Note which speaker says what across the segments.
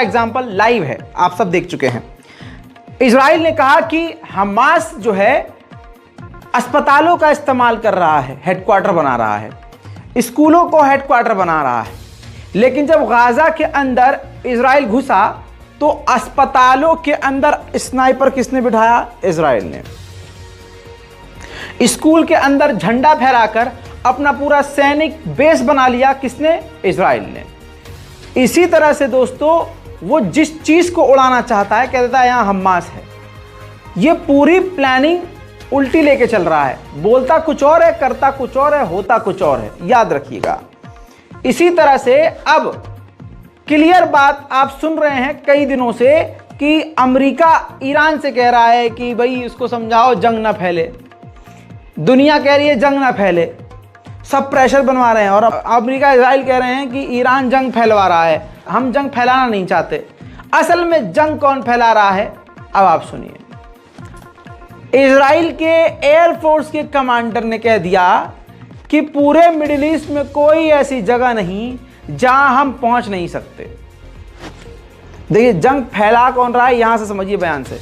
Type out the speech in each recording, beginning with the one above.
Speaker 1: Example live है, आप सब देख चुके हैं। इजराइल ने कहा कि हमास जो है अस्पतालों का इस्तेमाल कर रहा है, हेडक्वार्टर बना रहा है, स्कूलों को हेडक्वार्टर बना रहा है। लेकिन जब गाजा के अंदर इजराइल घुसा तो अस्पतालों के अंदर स्नाइपर किसने बिठाया? इजराइल ने। स्कूल के अंदर झंडा फहराकर अपना पूरा सैनिक बेस बना लिया, किसने? इजराइल ने। इसी तरह से दोस्तों वो जिस चीज को उड़ाना चाहता है, कह देता है यहां हमास है। ये पूरी प्लानिंग उल्टी लेके चल रहा है, बोलता कुछ और है, करता कुछ और है, होता कुछ और है, याद रखिएगा। इसी तरह से अब क्लियर बात आप सुन रहे हैं कई दिनों से कि अमेरिका ईरान से कह रहा है कि भाई इसको समझाओ जंग ना फैले, दुनिया कह रही है जंग ना फैले, सब प्रेशर बनवा रहे हैं। और अमेरिका इजराइल कह रहे हैं कि ईरान जंग फैलवा रहा है, हम जंग फैलाना नहीं चाहते। असल में जंग कौन फैला रहा है, अब आप सुनिए। इजराइल के एयरफोर्स के कमांडर ने कह दिया कि पूरे मिडिल ईस्ट में कोई ऐसी जगह नहीं जहां हम पहुंच नहीं सकते। देखिए जंग फैला कौन रहा है, यहां से समझिए बयान से,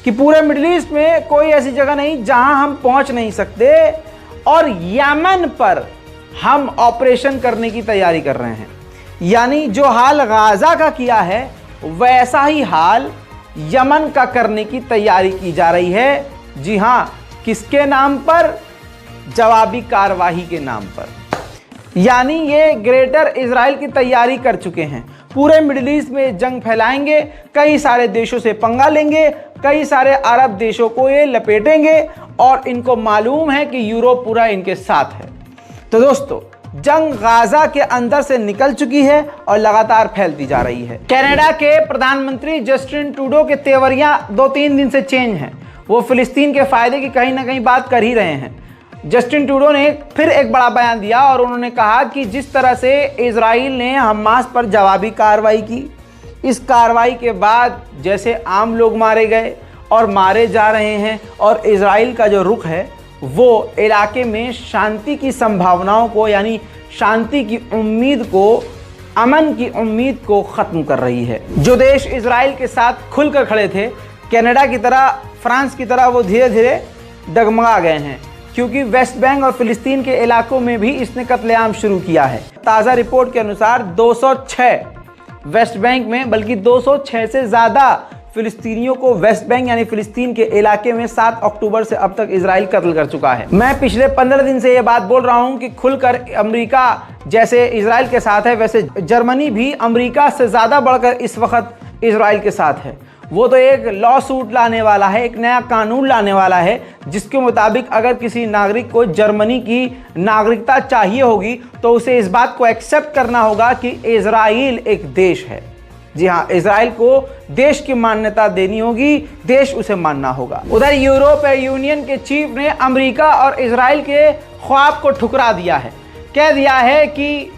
Speaker 1: कि पूरे मिडिल ईस्ट में कोई ऐसी जगह नहीं जहां हम पहुंच नहीं सकते और यमन पर हम ऑपरेशन करने की तैयारी कर रहे हैं। यानी जो हाल गाजा का किया है वैसा ही हाल यमन का करने की तैयारी की जा रही है। जी हां, किसके नाम पर? जवाबी कार्रवाई के नाम पर। यानी ये ग्रेटर इजराइल की तैयारी कर चुके हैं, पूरे मिडिल ईस्ट में जंग फैलाएंगे, कई सारे देशों से पंगा लेंगे, कई सारे अरब देशों को ये लपेटेंगे और इनको मालूम है कि यूरोप पूरा इनके साथ है। तो दोस्तों जंग गाजा के अंदर से निकल चुकी है और लगातार फैलती जा रही है। कनाडा के प्रधानमंत्री जस्टिन ट्रूडो के तेवरियां 2-3 दिन से चेंज हैं। वो फिलिस्तीन के फायदे की कहीं ना कहीं बात कर ही रहे हैं। जस्टिन ट्रूडो ने फिर एक बड़ा बयान दिया और उन्होंने कहा कि जिस तरह से इजराइल ने हमास पर जवाबी कार्रवाई की, इस कार्रवाई के बाद जैसे आम लोग मारे गए और मारे जा रहे हैं और इजराइल का जो रुख है वो इलाके में शांति की संभावनाओं को, यानी शांति की उम्मीद को, अमन की उम्मीद को ख़त्म कर रही है। जो देश इजराइल के साथ खुलकर खड़े थे, कनाडा की तरह, फ्रांस की तरह, वो धीरे धीरे डगमगा गए हैं, क्योंकि वेस्ट बैंक और फिलिस्तीन के इलाकों में भी इसने कत्लेआम शुरू किया है। ताज़ा रिपोर्ट के अनुसार 206 वेस्ट बैंक में, बल्कि 206 से ज़्यादा फिलिस्तीनियों को वेस्ट बैंक यानी फिलिस्तीन के इलाके में 7 अक्टूबर से अब तक इजराइल कत्ल कर चुका है। मैं पिछले 15 दिन से ये बात बोल रहा हूँ कि खुलकर अमेरिका जैसे इजराइल के साथ है, वैसे जर्मनी भी अमेरिका से ज़्यादा बढ़कर इस वक्त इजराइल के साथ है। वो तो एक लॉ सूट लाने वाला है, एक नया कानून लाने वाला है, जिसके मुताबिक अगर किसी नागरिक को जर्मनी की नागरिकता चाहिए होगी तो उसे इस बात को एक्सेप्ट करना होगा कि इजराइल एक देश है। जी हाँ, इजराइल को देश की मान्यता देनी होगी, देश उसे मानना होगा। उधर यूरोपीय यूनियन के चीफ ने अमेरिका और इजराइल के ख्वाब को ठुकरा दिया है। कह दिया है कि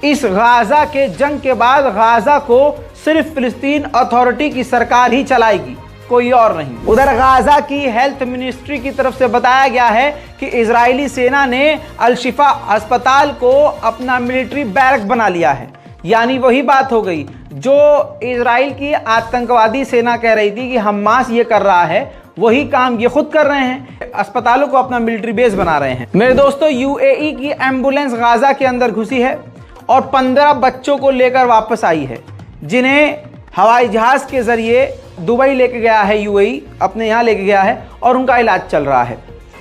Speaker 1: इस गाजा के जंग के बाद गाजा को सिर्फ फिलिस्तीन अथॉरिटी की सरकार ही चलाएगी, कोई और नहीं। उधर गाजा की हेल्थ मिनिस्ट्री की तरफ से बताया गया है कि इजरायली सेना ने अल-शिफा अस्पताल को अपना मिलिट्री बैरक बना लिया है। यानी वही बात हो गई जो इजराइल की आतंकवादी सेना कह रही थी कि हमास ये कर रहा है, वही काम ये खुद कर रहे हैं, अस्पतालों को अपना मिलिट्री बेस बना रहे हैं। मेरे दोस्तों, यूएई की एम्बुलेंस गाजा के अंदर घुसी है और 15 बच्चों को लेकर वापस आई है, जिन्हें हवाई जहाज के जरिए दुबई लेके गया है, यूएई अपने यहाँ लेके गया है और उनका इलाज चल रहा है।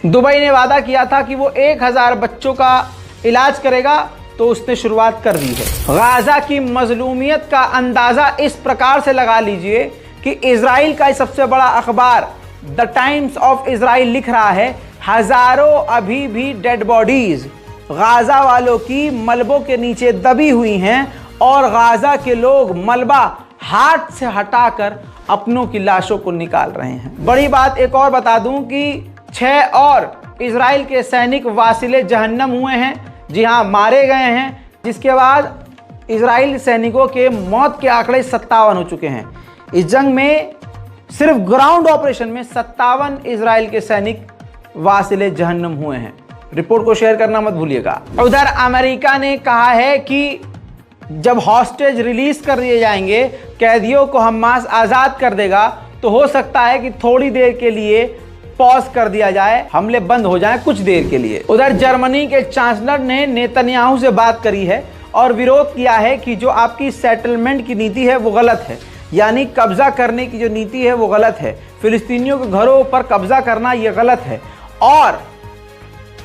Speaker 1: दुबई ने वादा किया था कि वो 1000 बच्चों का इलाज करेगा, तो उसने शुरुआत कर दी है। गाजा की मजलूमियत का अंदाजा इस प्रकार से लगा लीजिए कि इजराइल का सबसे बड़ा अखबार द टाइम्स ऑफ इजराइल लिख रहा है, हजारों अभी भी डेड बॉडीज गाजा वालों की मलबों के नीचे दबी हुई हैं और गाजा के लोग मलबा हाथ से हटाकर अपनों की लाशों को निकाल रहे हैं। बड़ी बात एक और बता दूं कि 6 और इजराइल के सैनिक वासिले जहन्नम हुए हैं, जी हाँ, मारे गए हैं, जिसके बाद इजराइल सैनिकों के मौत के आंकड़े 57 हो चुके हैं। इस जंग में सिर्फ ग्राउंड ऑपरेशन में 57 इजराइल के सैनिक वासिले जहन्नम हुए हैं। रिपोर्ट को शेयर करना मत भूलिएगा। उधर अमेरिका ने कहा है कि जब हॉस्टेज रिलीज कर दिए जाएंगे, कैदियों को हमास आज़ाद कर देगा, तो हो सकता है कि थोड़ी देर के लिए पॉज कर दिया जाए, हमले बंद हो जाएं कुछ देर के लिए। उधर जर्मनी के चांसलर ने नेतन्याहू से बात करी है और विरोध किया है कि जो आपकी सेटलमेंट की नीति है वो गलत है, यानी कब्जा करने की जो नीति है वो गलत है। फिलिस्तीनियों के घरों पर कब्जा करना ये गलत है और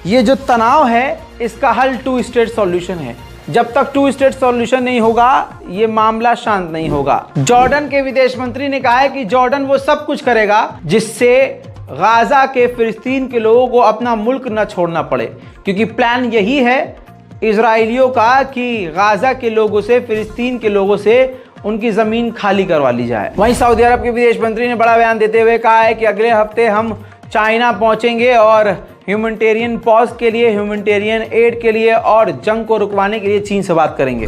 Speaker 1: ये जो तनाव है इसका हल 2 स्टेट सॉल्यूशन है। जब तक 2 स्टेट सॉल्यूशन नहीं होगा ये मामला शांत नहीं होगा। जॉर्डन के विदेश मंत्री ने कहा है कि जॉर्डन वो सब कुछ करेगा जिससे गाजा के फिलिस्तीन के लोगों को अपना मुल्क न छोड़ना पड़े, क्योंकि प्लान यही है इजराइलियों का कि गाजा के लोगों से, फिलिस्तीन के लोगों से उनकी ज़मीन खाली करवा ली जाए। वहीं सऊदी अरब के विदेश मंत्री ने बड़ा बयान देते हुए कहा है कि अगले हफ्ते हम चाइना पहुंचेंगे और ह्यूमैनिटेरियन पॉज के लिए, ह्यूमैनिटेरियन एड के लिए और जंग को रुकवाने के लिए चीन से बात करेंगे।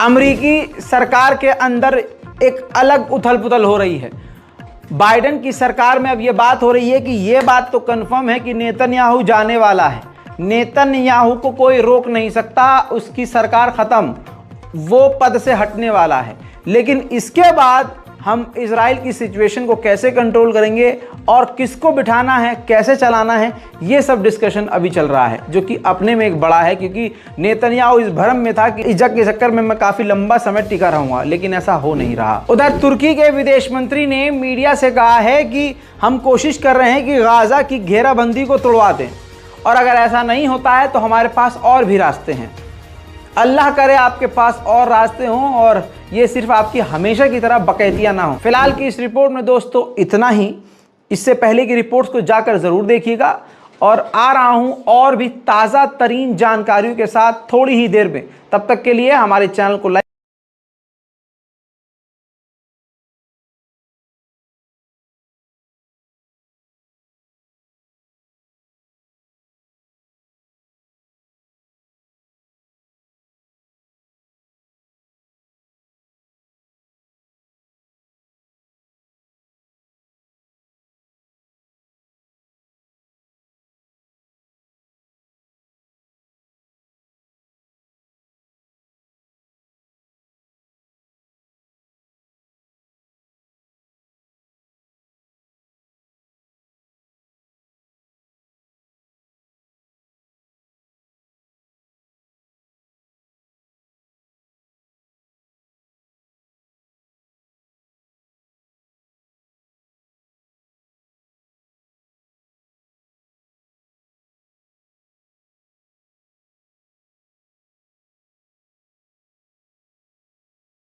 Speaker 2: अमेरिकी सरकार के अंदर एक अलग उथल पुथल हो रही है। बाइडेन की सरकार में अब ये बात हो रही है कि ये बात तो कंफर्म है कि नेतन्याहू जाने वाला है, नेतन्याहू को कोई रोक नहीं सकता, उसकी सरकार खत्म, वो पद से हटने वाला है। लेकिन इसके बाद हम इजराइल की सिचुएशन को कैसे कंट्रोल करेंगे और किसको बिठाना है, कैसे चलाना है, ये सब डिस्कशन अभी चल रहा है, जो कि अपने में एक बड़ा है, क्योंकि नेतन्याहू इस भ्रम में था कि इस जंग के चक्कर में मैं काफी लंबा समय टिका रहूंगा, लेकिन ऐसा हो नहीं रहा। उधर तुर्की के विदेश मंत्री ने मीडिया से कहा है कि हम कोशिश कर रहे हैं कि गाजा की घेराबंदी को तोड़वा दें और अगर ऐसा नहीं होता है तो हमारे पास और भी रास्ते हैं। अल्लाह करे आपके पास और रास्ते हों और ये सिर्फ आपकी हमेशा की तरह बकैतियाँ ना हो। फिलहाल की इस रिपोर्ट में दोस्तों इतना ही। इससे पहले की रिपोर्ट्स को जाकर ज़रूर देखिएगा और आ रहा हूँ और भी ताज़ा तरीन जानकारियों के साथ थोड़ी ही देर में। तब तक के लिए हमारे चैनल को लाइक